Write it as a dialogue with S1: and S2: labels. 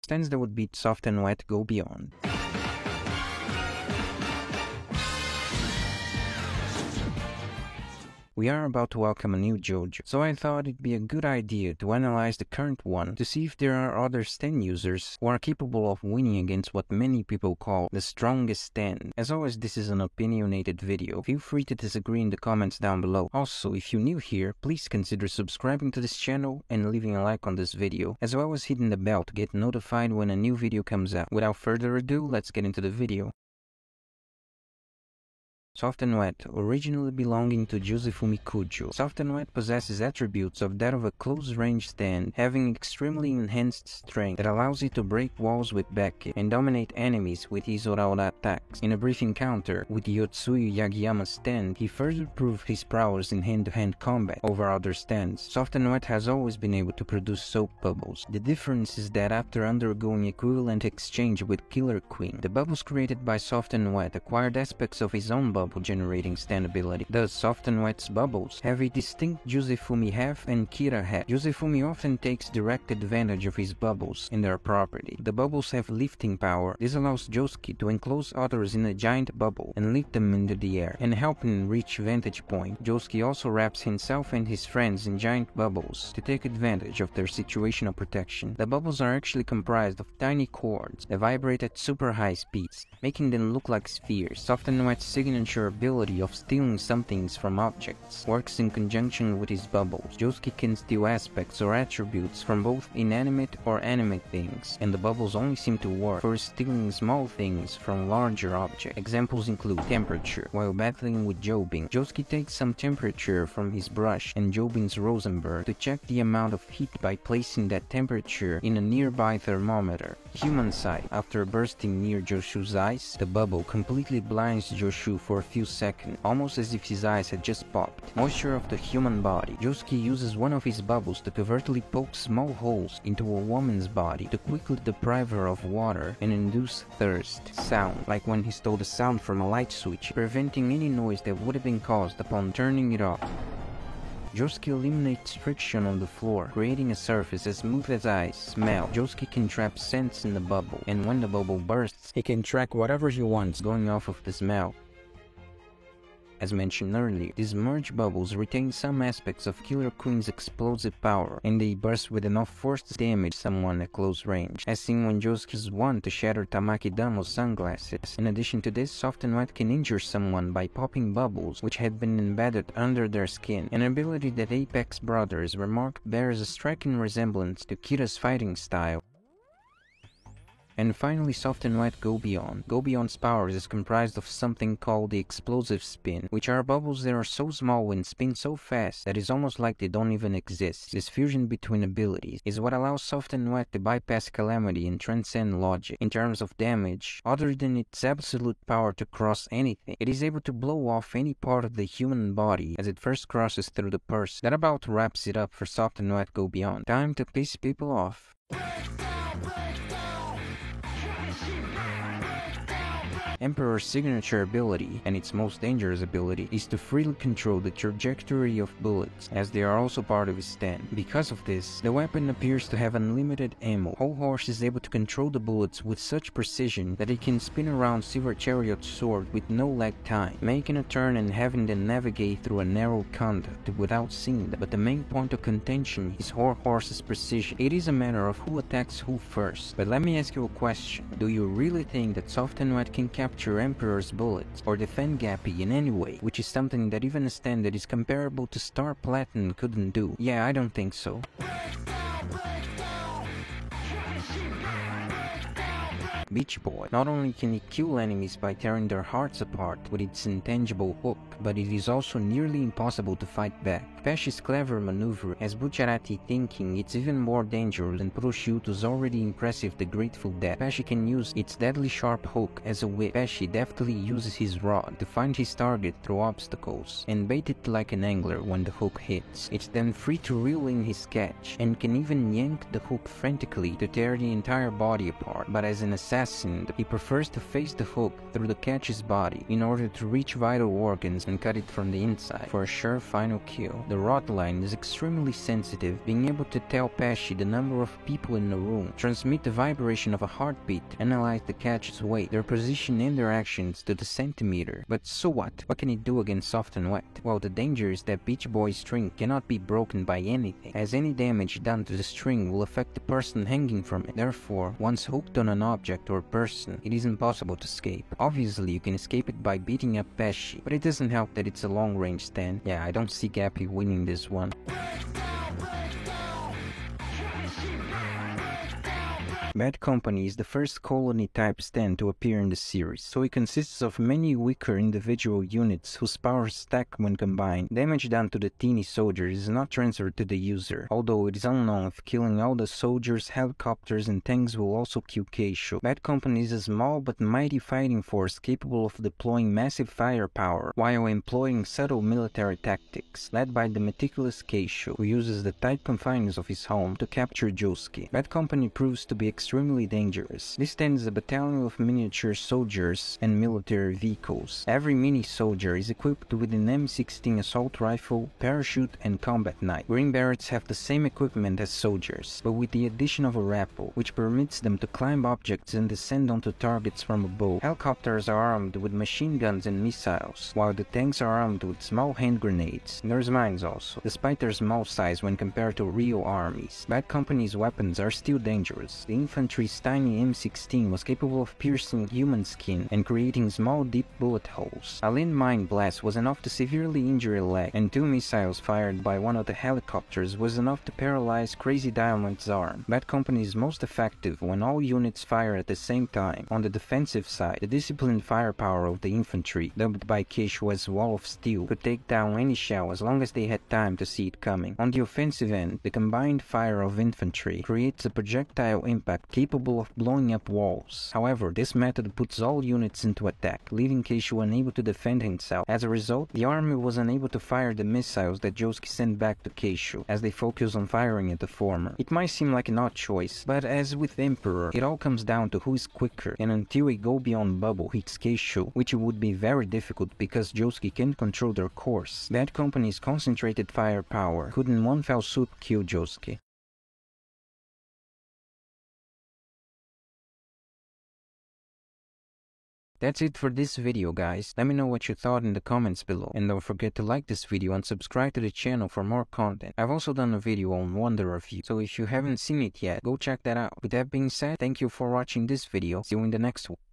S1: Stands that would beat Soft and Wet go beyond. We are about to welcome a new JoJo, so I thought it'd be a good idea to analyze the current one to see if there are other stand users who are capable of winning against what many people call the strongest stand. As always, this is an opinionated video. Feel free to disagree in the comments down below. Also, if you're new here, please consider subscribing to this channel and leaving a like on this video, as well as hitting the bell to get notified when a new video comes out. Without further ado, let's get into the video. Soft and Wet, originally belonging to Josefumi Kujo. Soft and Wet possesses attributes of that of a close-range stand, having extremely enhanced strength that allows it to break walls with back kick and dominate enemies with his Uraura attacks. In a brief encounter with Yotsuyu Yagiyama's stand, he further proved his prowess in hand-to-hand combat over other stands. Soft and Wet has always been able to produce soap bubbles. The difference is that after undergoing equivalent exchange with Killer Queen, the bubbles created by Soft and Wet acquired aspects of his own bubble generating stand ability. Thus, Soft and Wet's bubbles have a distinct Josefumi half and Kira half. Josefumi often takes direct advantage of his bubbles and their property. The bubbles have lifting power. This allows Josuke to enclose others in a giant bubble and lift them into the air and help them reach vantage point. Josuke also wraps himself and his friends in giant bubbles to take advantage of their situational protection. The bubbles are actually comprised of tiny cords that vibrate at super high speeds, making them look like spheres. Soft and Wet's signature ability of stealing some things from objects works in conjunction with his bubbles. Josuke can steal aspects or attributes from both inanimate or animate things, and the bubbles only seem to work for stealing small things from larger objects. Examples include temperature. While battling with Jobin, Josuke takes some temperature from his brush and Jobin's Rosenberg to check the amount of heat by placing that temperature in a nearby thermometer. Human side. After bursting near Joshu's eyes, the bubble completely blinds Joshu for a few seconds, almost as if his eyes had just popped. Moisture of the human body. Josuke uses one of his bubbles to covertly poke small holes into a woman's body to quickly deprive her of water and induce thirst. Sound, like when he stole the sound from a light switch, preventing any noise that would have been caused upon turning it off. Josuke eliminates friction on the floor, creating a surface as smooth as ice. Smell. Josuke can trap scents in the bubble, and when the bubble bursts, he can track whatever he wants going off of the smell. As mentioned earlier, these merge bubbles retain some aspects of Killer Queen's explosive power, and they burst with enough force to damage someone at close range, as seen when Josuke's one to shatter Tamaki Damo's sunglasses. In addition to this, Soft and Wet can injure someone by popping bubbles which had been embedded under their skin, an ability that Apex Brothers remarked bears a striking resemblance to Kira's fighting style. And finally, Soft and Wet Go Beyond. Go Beyond's powers is comprised of something called the Explosive Spin, which are bubbles that are so small and spin so fast that it's almost like they don't even exist. This fusion between abilities is what allows Soft and Wet to bypass Calamity and transcend logic. In terms of damage, other than its absolute power to cross anything, it is able to blow off any part of the human body as it first crosses through the person. That about wraps it up for Soft and Wet Go Beyond. Time to piss people off. Emperor's signature ability, and its most dangerous ability, is to freely control the trajectory of bullets, as they are also part of his stand. Because of this, the weapon appears to have unlimited ammo. Whole Horse is able to control the bullets with such precision that he can spin around Silver Chariot's sword with no lag time, making a turn and having them navigate through a narrow conduct without seeing them. But the main point of contention is Whole Horse's precision. It is a matter of who attacks who first. But let me ask you a question. Do you really think that Soft and Wet can capture Emperor's bullets or defend Gappy in any way, which is something that even a stand that is comparable to Star Platinum couldn't do? Yeah, I don't think so. Beach Boy. Not only can he kill enemies by tearing their hearts apart with its intangible hook, but it is also nearly impossible to fight back. Pesci's clever maneuver has Bucciarati thinking it's even more dangerous than Prosciutto's already impressive The Grateful Dead. Pesci can use its deadly sharp hook as a whip. Pesci deftly uses his rod to find his target through obstacles and bait it like an angler when the hook hits. It's then free to reel in his catch and can even yank the hook frantically to tear the entire body apart. But as an assassin, assassin, he prefers to face the hook through the catch's body in order to reach vital organs and cut it from the inside for a sure final kill. The rod line is extremely sensitive, being able to tell Pesci the number of people in the room, transmit the vibration of a heartbeat, analyze the catch's weight, their position and their actions to the centimeter. But so what? What can it do against Soft and Wet? Well, the danger is that Beach Boy's string cannot be broken by anything, as any damage done to the string will affect the person hanging from it. Therefore, once hooked on an object or person, it is impossible to escape. Obviously, you can escape it by beating up Pesci, but it doesn't help that it's a long-range stand. Yeah, I don't see Gappy winning this one. Bad Company is the first colony-type stand to appear in the series, so it consists of many weaker individual units whose powers stack when combined. Damage done to the teeny soldier is not transferred to the user, although it is unknown if killing all the soldiers, helicopters and tanks will also kill Keisho. Bad Company is a small but mighty fighting force capable of deploying massive firepower while employing subtle military tactics, led by the meticulous Keisho, who uses the tight confines of his home to capture Josuke. Bad Company proves to be extremely dangerous. This stand is a battalion of miniature soldiers and military vehicles. Every mini soldier is equipped with an M16 assault rifle, parachute and combat knife. Green Berets have the same equipment as soldiers, but with the addition of a rappel, which permits them to climb objects and descend onto targets from above. Helicopters are armed with machine guns and missiles, while the tanks are armed with small hand grenades. There's mines also, despite their small size when compared to real armies. Bad Company's weapons are still dangerous. The infantry's tiny M16 was capable of piercing human skin and creating small deep bullet holes. A landmine blast was enough to severely injure a leg, and 2 missiles fired by one of the helicopters was enough to paralyze Crazy Diamond's arm. Bad Company is most effective when all units fire at the same time. On the defensive side, the disciplined firepower of the infantry, dubbed by Keisho as Wall of Steel, could take down any shell as long as they had time to see it coming. On the offensive end, the combined fire of infantry creates a projectile impact capable of blowing up walls. However, this method puts all units into attack, leaving Keisho unable to defend himself. As a result, the army was unable to fire the missiles that Josuke sent back to Keisho, as they focused on firing at the former. It might seem like an odd choice, but as with Emperor, it all comes down to who is quicker, and until a Go Beyond bubble hits Keisho, which would be very difficult because Josuke can't control their course, Bad Company's concentrated firepower could in one fell swoop kill Josuke. That's it for this video, guys. Let me know what you thought in the comments below, and don't forget to like this video and subscribe to the channel for more content. I've also done a video on Wonder Review, so if you haven't seen it yet, go check that out. With that being said, thank you for watching this video. See you in the next one.